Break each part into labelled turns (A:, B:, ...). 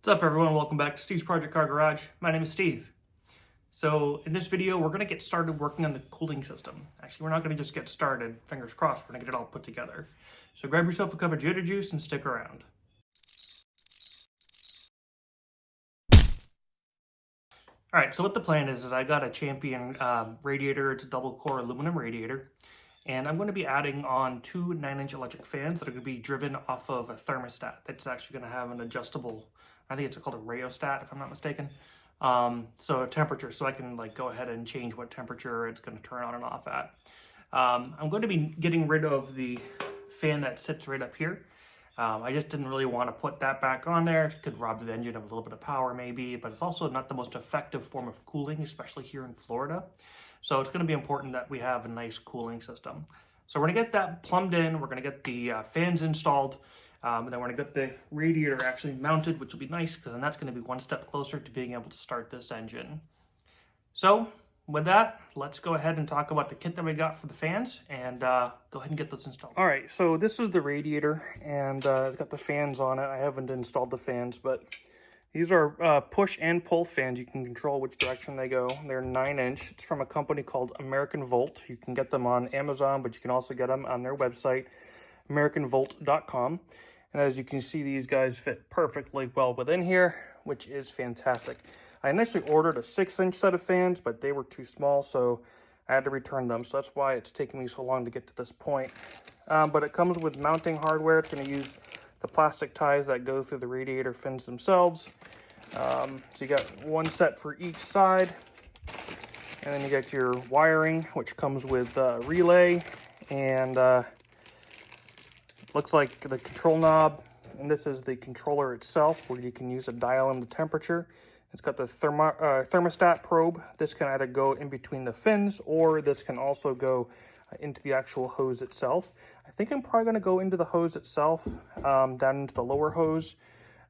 A: What's up everyone, welcome back to Steve's Project Car Garage. My name is Steve. So in this video, we're gonna get started working on the cooling system. Actually, we're not gonna just get started, fingers crossed, we're gonna get it all put together. So grab yourself a cup of Jitter Juice and stick around. All right, so what the plan is I got a Champion radiator. It's a double core aluminum radiator. And I'm going to be adding on two 9-inch electric fans that are going to be driven off of a thermostat. That's actually going to have an adjustable, I think it's called a rheostat if I'm not mistaken. So a temperature, so I can like go ahead and change what temperature it's going to turn on and off at. I'm going to be getting rid of the fan that sits right up here. I just didn't really want to put that back on there. It could rob the engine of a little bit of power maybe, but it's also not the most effective form of cooling, especially here in Florida. So it's going to be important that we have a nice cooling system. So we're going to get that plumbed in. We're going to get the fans installed. And then we're going to get the radiator actually mounted, which will be nice because then that's going to be one step closer to being able to start this engine. So with that, let's go ahead and talk about the kit that we got for the fans and go ahead and get those installed. All right, so this is the radiator and it's got the fans on it. I haven't installed the fans, but these are push and pull fans. You can control which direction they go. They're 9-inch. It's from a company called American Volt. You can get them on Amazon, but you can also get them on their website, AmericanVolt.com. And as you can see, these guys fit perfectly well within here, which is fantastic. I initially ordered a 6-inch set of fans, but they were too small, so I had to return them. So that's why it's taking me so long to get to this point. But it comes with mounting hardware. It's going to use the plastic ties that go through the radiator fins themselves. So you got one set for each side. And then you got your wiring, which comes with relay. And looks like the control knob. And this is the controller itself, where you can use a dial in the temperature. It's got the thermostat probe. This can either go in between the fins, or this can also go into the actual hose itself. I think I'm probably going to go into the hose itself, down into the lower hose,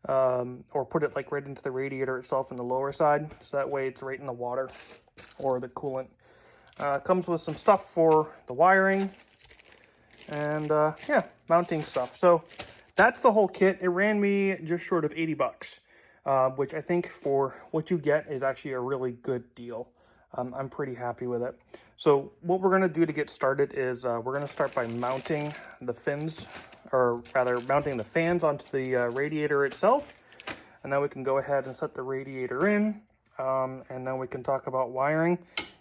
A: or put it like right into the radiator itself in the lower side, so that way it's right in the water or the coolant. Comes with some stuff for the wiring and yeah, mounting stuff. So that's the whole kit. It ran me just short of 80 bucks, which I think for what you get is actually a really good deal. I'm pretty happy with it. So what we're going to do to get started is we're going to start by mounting the fins, or rather mounting the fans onto the radiator itself. And then we can go ahead and set the radiator in, and then we can talk about wiring.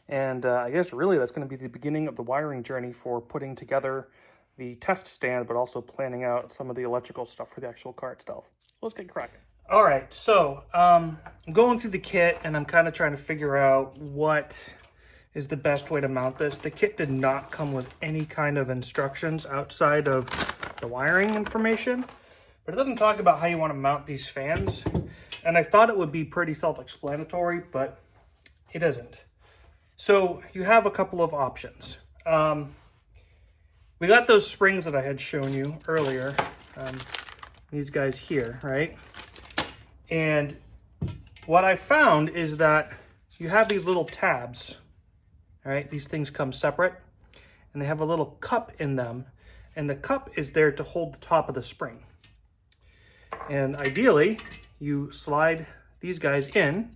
A: And I guess really that's going to be the beginning of the wiring journey for putting together the test stand, but also planning out some of the electrical stuff for the actual car itself. So let's get cracking. All right, so I'm going through the kit and I'm kind of trying to figure out what is the best way to mount this. The kit did not come with any kind of instructions outside of the wiring information, but it doesn't talk about how you want to mount these fans. And I thought it would be pretty self-explanatory, but it isn't. So you have a couple of options. We got those springs that I had shown you earlier, these guys here, right? And what I found is that you have these little tabs, all right? These things come separate, and they have a little cup in them, and the cup is there to hold the top of the spring. And ideally, you slide these guys in,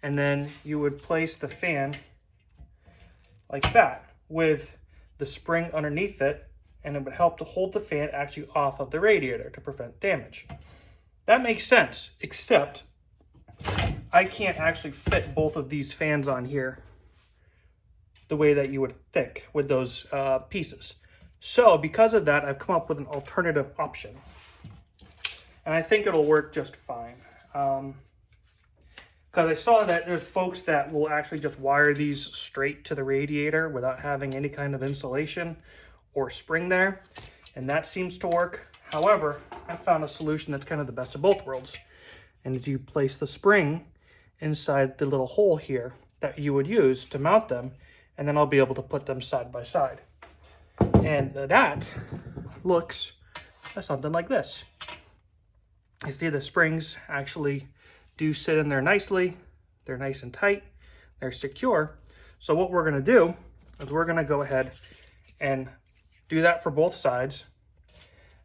A: and then you would place the fan like that with the spring underneath it, and it would help to hold the fan actually off of the radiator to prevent damage. That makes sense, except I can't actually fit both of these fans on here the way that you would think with those pieces. So because of that, I've come up with an alternative option. And I think it'll work just fine. Because I saw that there's folks that will actually just wire these straight to the radiator without having any kind of insulation or spring there. And that seems to work. However, I found a solution that's kind of the best of both worlds. And as you place the spring inside the little hole here that you would use to mount them, and then I'll be able to put them side by side. And that looks something like this. You see the springs actually do sit in there nicely. They're nice and tight. They're secure. So what we're going to do is we're going to go ahead and do that for both sides.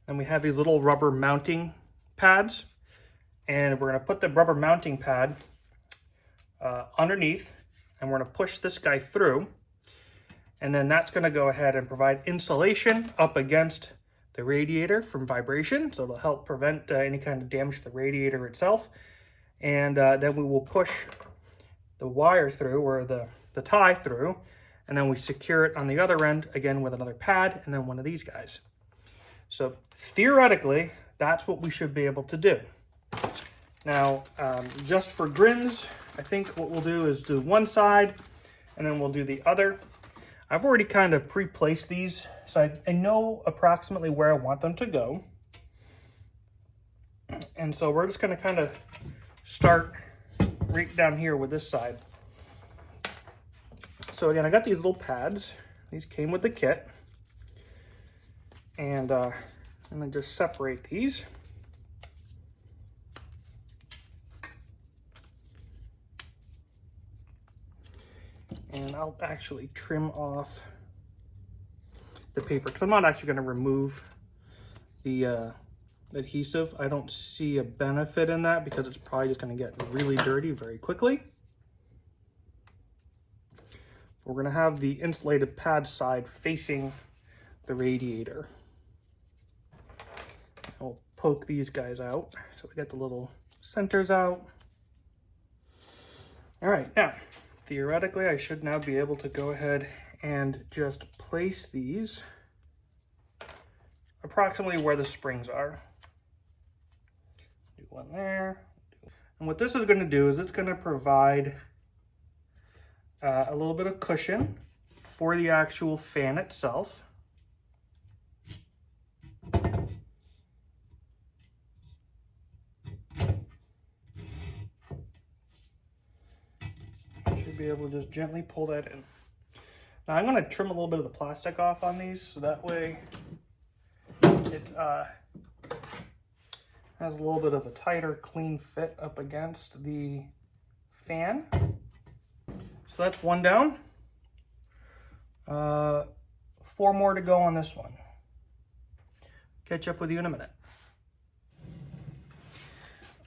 A: And we have these little rubber mounting pads. And we're going to put the rubber mounting pad underneath, and we're going to push this guy through. And then that's going to go ahead and provide insulation up against the radiator from vibration. So it'll help prevent any kind of damage to the radiator itself. And then we will push the wire through, or the tie through, and then we secure it on the other end again with another pad and then one of these guys. So theoretically, that's what we should be able to do. Now, just for grins, I think what we'll do is do one side and then we'll do the other. I've already kind of pre-placed these, so I know approximately where I want them to go. And so we're just going to kind of start right down here with this side. So again, I got these little pads. These came with the kit. And then just separate these. And I'll actually trim off the paper because I'm not actually going to remove the adhesive. I don't see a benefit in that because it's probably just going to get really dirty very quickly. We're going to have the insulated pad side facing the radiator. I'll poke these guys out so we get the little centers out. All right, now theoretically I should now be able to go ahead and just place these approximately where the springs are. Do one there. And what this is going to do is it's going to provide a little bit of cushion for the actual fan itself. Should be able to just gently pull that in. Now I'm going to trim a little bit of the plastic off on these so that way it has a little bit of a tighter, clean fit up against the fan. So that's one down. 4 more to go on this one. Catch up with you in a minute.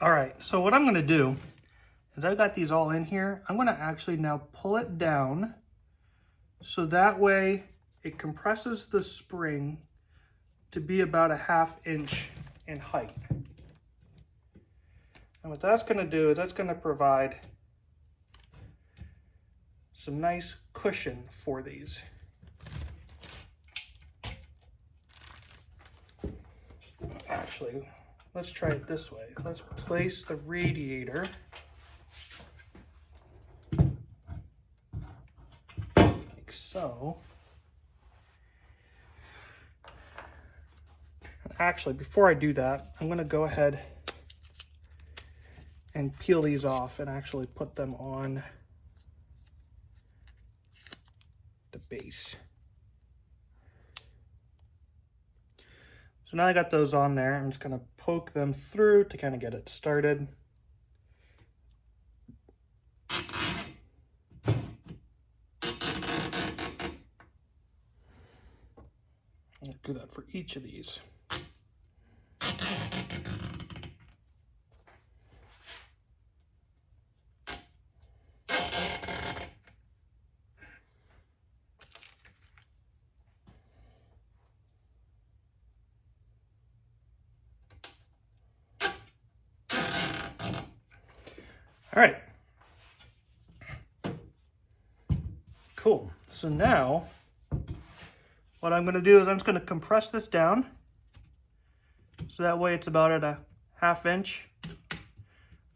A: All right, so what I'm going to do is I've got these all in here. I'm going to actually now pull it down so that way it compresses the spring to be about a 1/2 inch in height. And what that's going to do is that's going to provide some nice cushion for these. Actually, let's try it this way. Let's place the radiator like so. Actually, before I do that, I'm going to go ahead and peel these off and actually put them on the base. So now I got those on there. I'm just going to poke them through to kind of get it started. I'll do that for each of these. All right, cool. So now what I'm going to do is I'm just going to compress this down so that way it's about at a 1/2 inch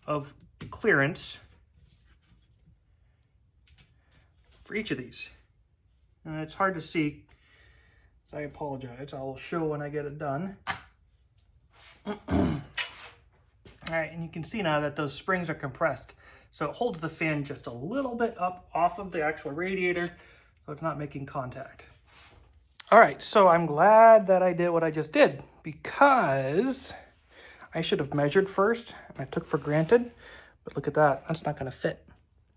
A: of clearance for each of these. And it's hard to see, so I apologize. I'll show when I get it done. All right, and you can see now that those springs are compressed. So it holds the fan just a little bit up off of the actual radiator, so it's not making contact. All right, so I'm glad that I did what I just did because I should have measured first and I took for granted, but look at that, that's not gonna fit.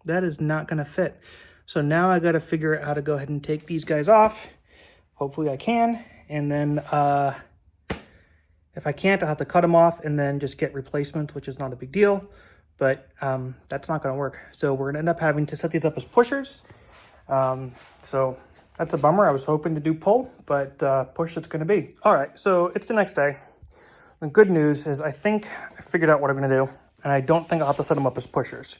A: That is not gonna fit. So now I gotta figure out how to go ahead and take these guys off. Hopefully I can, and then If I can't, I'll have to cut them off and then just get replacements, which is not a big deal. But that's not going to work. So we're going to end up having to set these up as pushers. So that's a bummer. I was hoping to do pull, but push it's going to be. All right, so it's the next day. The good news is I think I figured out what I'm going to do, and I don't think I'll have to set them up as pushers.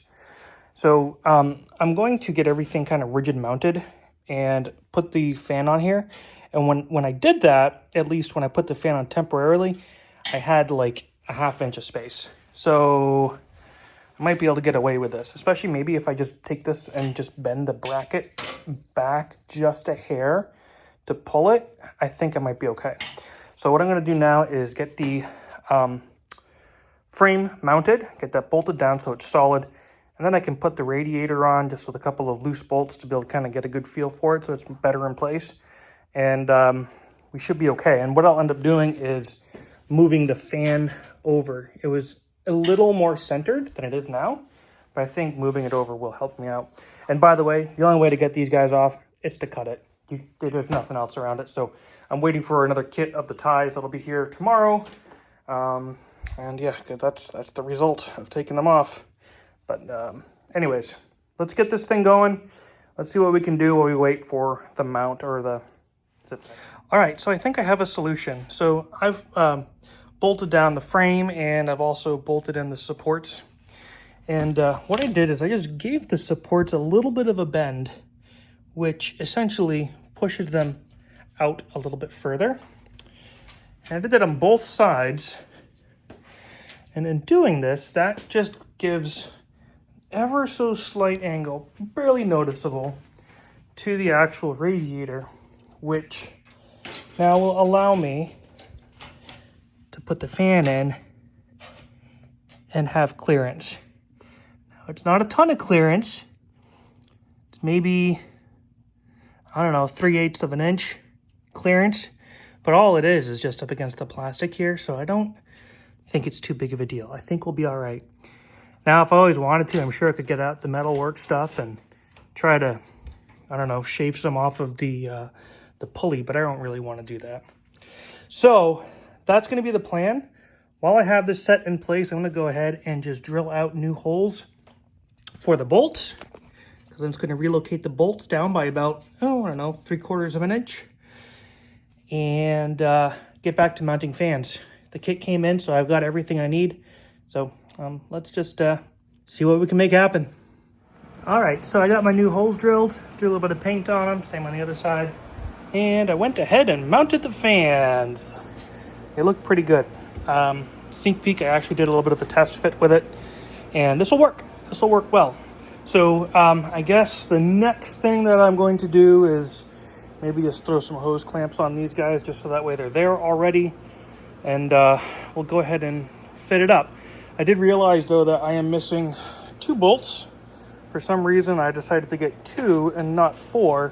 A: So I'm going to get everything kind of rigid mounted and put the fan on here. And when I did that, at least when I put the fan on temporarily, I had like a 1/2 inch of space. So I might be able to get away with this, especially maybe if I just take this and just bend the bracket back just a hair to pull it. I think I might be okay. So what I'm going to do now is get the frame mounted, get that bolted down so it's solid, and then I can put the radiator on just with a couple of loose bolts to be able to kind of get a good feel for it so it's better in place. And we should be okay. And what I'll end up doing is moving the fan over. It was a little more centered than it is now, but I think moving it over will help me out. And by the way, the only way to get these guys off is to cut it. There's nothing else around it. So I'm waiting for another kit of the ties that'll be here tomorrow. And yeah, that's the result of taking them off. But anyways, let's get this thing going. Let's see what we can do while we wait for the mount or the zip tie. All right, so I think I have a solution. So I've bolted down the frame and I've also bolted in the supports. And what I did is I just gave the supports a little bit of a bend, which essentially pushes them out a little bit further. And I did that on both sides. And in doing this, that just gives ever so slight angle, barely noticeable, to the actual radiator, which now will allow me to put the fan in and have clearance. Now, it's not a ton of clearance. It's maybe, I don't know, 3/8 of an inch clearance, but all it is just up against the plastic here, so I don't think it's too big of a deal. I think we'll be all right. Now, if I always wanted to, I'm sure I could get out the metalwork stuff and try to, I don't know, shave some off of the pulley, but I don't really want to do that. So that's going to be the plan. While I have this set in place, I'm going to go ahead and just drill out new holes for the bolts, because I'm just going to relocate the bolts down by about, I don't know, 3/4 of an inch, and get back to mounting fans. The kit came in, so I've got everything I need. So let's just see what we can make happen. All right, so I got my new holes drilled, threw a little bit of paint on them, same on the other side. And I went ahead and mounted the fans. They look pretty good. Sneak peek, I actually did a little bit of a test fit with it. And this will work. This will work well. So I guess the next thing that I'm going to do is maybe just throw some hose clamps on these guys just so that way they're there already. And we'll go ahead and fit it up. I did realize, though, that I am missing 2 bolts. For some reason, I decided to get 2 and not 4.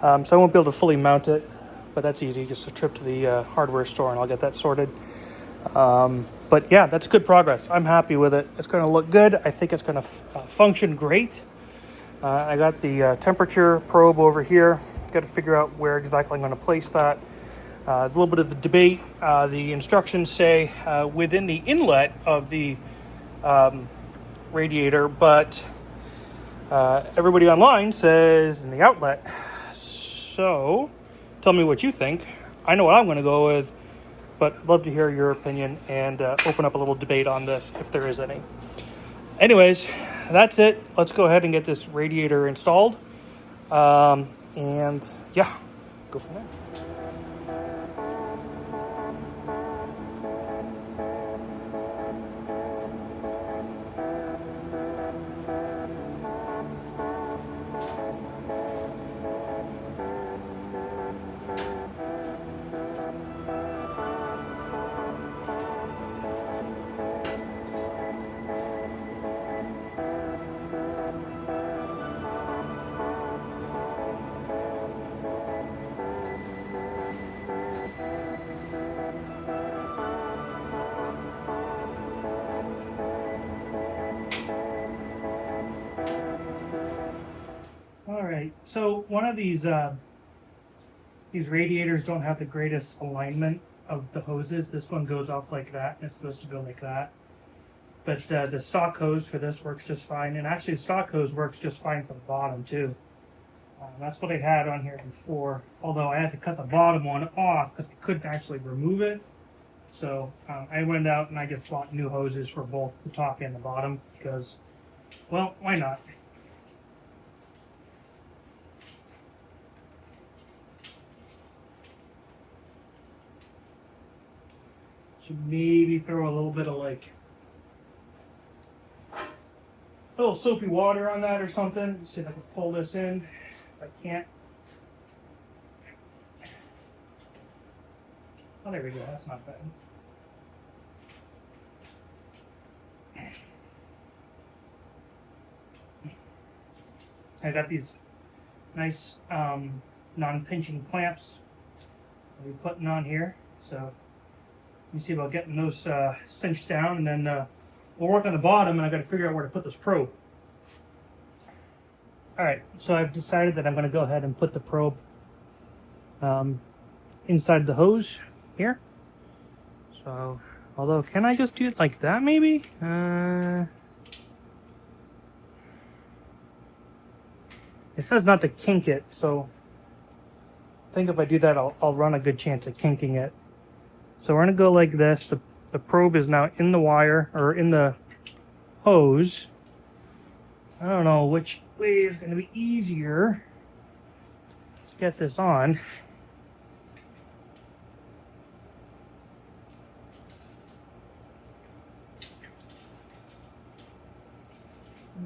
A: So I won't be able to fully mount it, but that's easy. Just a trip to the hardware store and I'll get that sorted. But yeah, that's good progress. I'm happy with it. It's going to look good. I think it's going to function great. I got the temperature probe over here. Got to figure out where exactly I'm going to place that. There's a little bit of a debate. The instructions say within the inlet of the radiator, but everybody online says in the outlet. So tell me what you think. I know what I'm going to go with, but I'd love to hear your opinion and open up a little debate on this if there is any. Anyways, that's it. Let's go ahead and get this radiator installed. And yeah, go from there. So one of these radiators don't have the greatest alignment of the hoses. This one goes off like that, and it's supposed to go like that. But the stock hose for this works just fine, and actually the stock hose works just fine for the bottom too. That's what I had on here before, although I had to cut the bottom one off because I couldn't actually remove it. So I went out and I just bought new hoses for both the top and the bottom because, well, why not? Should maybe throw a little bit of like a little soapy water on that or something. See if I can pull this in. If I can't. Oh, there we go. That's not bad. I got these nice non-pinching clamps that we're putting on here. So let me see about getting those cinched down, and then we'll work on the bottom, and I've got to figure out where to put this probe. All right, so I've decided that I'm going to go ahead and put the probe inside the hose here. So, although, can I just do it like that maybe? It says not to kink it, so I think if I do that, I'll run a good chance of kinking it. So we're going to go like this. The probe is now in the wire, or in the hose. I don't know which way is going to be easier to get this on.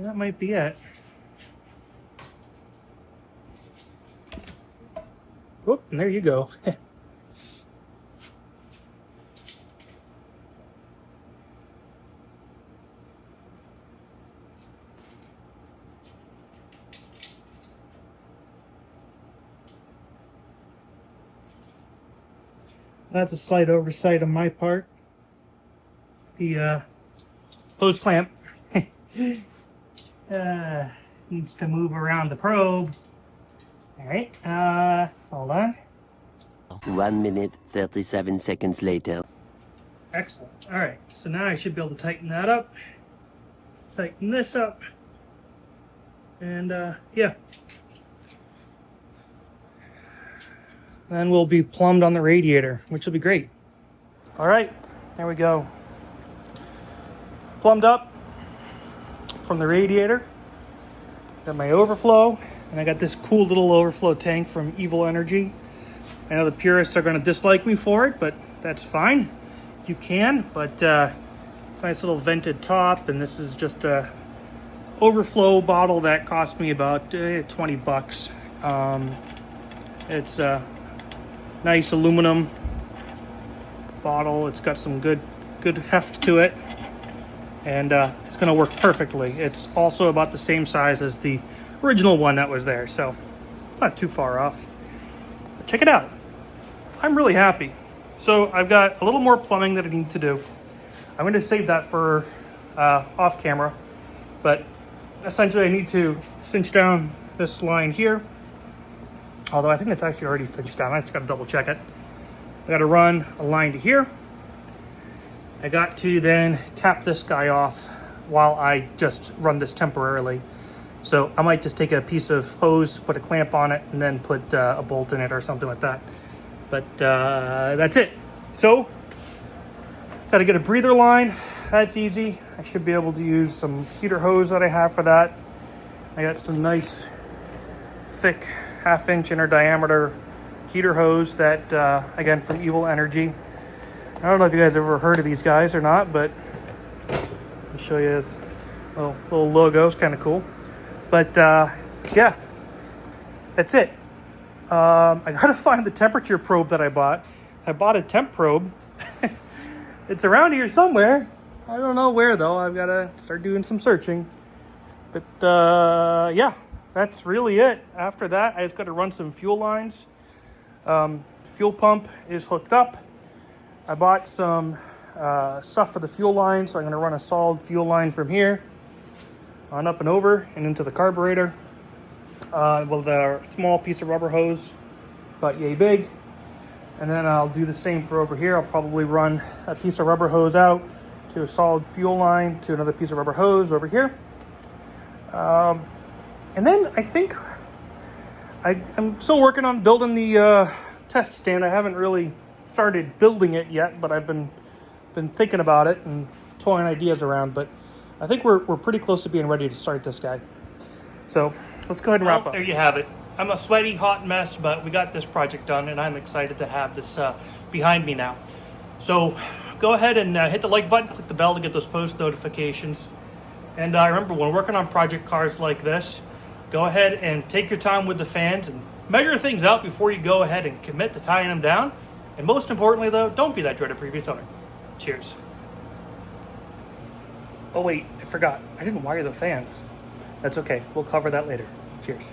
A: That might be it. Whoop, and there you go. That's a slight oversight on my part. The hose clamp needs to move around the probe. All right, hold on.
B: 1 minute, 37 seconds later.
A: Excellent. All right, so now I should be able to tighten that up, tighten this up, and yeah. Then we'll be plumbed on the radiator, which will be great. All right, there we go. Plumbed up from the radiator. Got my overflow, and I got this cool little overflow tank from Evil Energy. I know the purists are going to dislike me for it, but that's fine. You can, but it's a nice little vented top, and this is just a overflow bottle that cost me about 20 bucks. It's a nice aluminum bottle. It's got some good heft to it, and it's going to work perfectly. It's also about the same size as the original one that was there, so not too far off. But check it out. I'm really happy. So I've got a little more plumbing that I need to do. I'm going to save that for off camera, but essentially I need to cinch down this line here. Although I think it's actually already cinched down. I just got to double check it. I got to run a line to here. I got to then cap this guy off while I just run this temporarily. So I might just take a piece of hose, put a clamp on it, and then put a bolt in it or something like that. But that's it. So, got to get a breather line. That's easy. I should be able to use some heater hose that I have for that. I got some nice, thick, 1/2 inner diameter heater hose that, again, from Evil Energy. I don't know if you guys have ever heard of these guys or not, but I'll show you this little logo. It's kind of cool. But, yeah, that's it. I gotta find the temperature probe that I bought. I bought a temp probe. It's around here somewhere. I don't know where though. I've gotta start doing some searching. But yeah, that's really it. After that, I just gotta run some fuel lines. Fuel pump is hooked up. I bought some stuff for the fuel line, so I'm gonna run a solid fuel line from here on up and over and into the carburetor. With a small piece of rubber hose, about yay big. And then I'll do the same for over here. I'll probably run a piece of rubber hose out to a solid fuel line to another piece of rubber hose over here. And then I think I'm still working on building the test stand. I haven't really started building it yet, but I've been thinking about it and toying ideas around. But I think we're pretty close to being ready to start this guy. So let's go ahead and wrap up. There you have it. I'm a sweaty, hot mess, but we got this project done, and I'm excited to have this behind me now. So go ahead and hit the like button, click the bell to get those post notifications. And remember, when working on project cars like this, go ahead and take your time with the fans and measure things out before you go ahead and commit to tying them down. And most importantly, though, don't be that dreaded previous owner. Cheers. Oh wait, I forgot. I didn't wire the fans. That's okay. We'll cover that later. Cheers.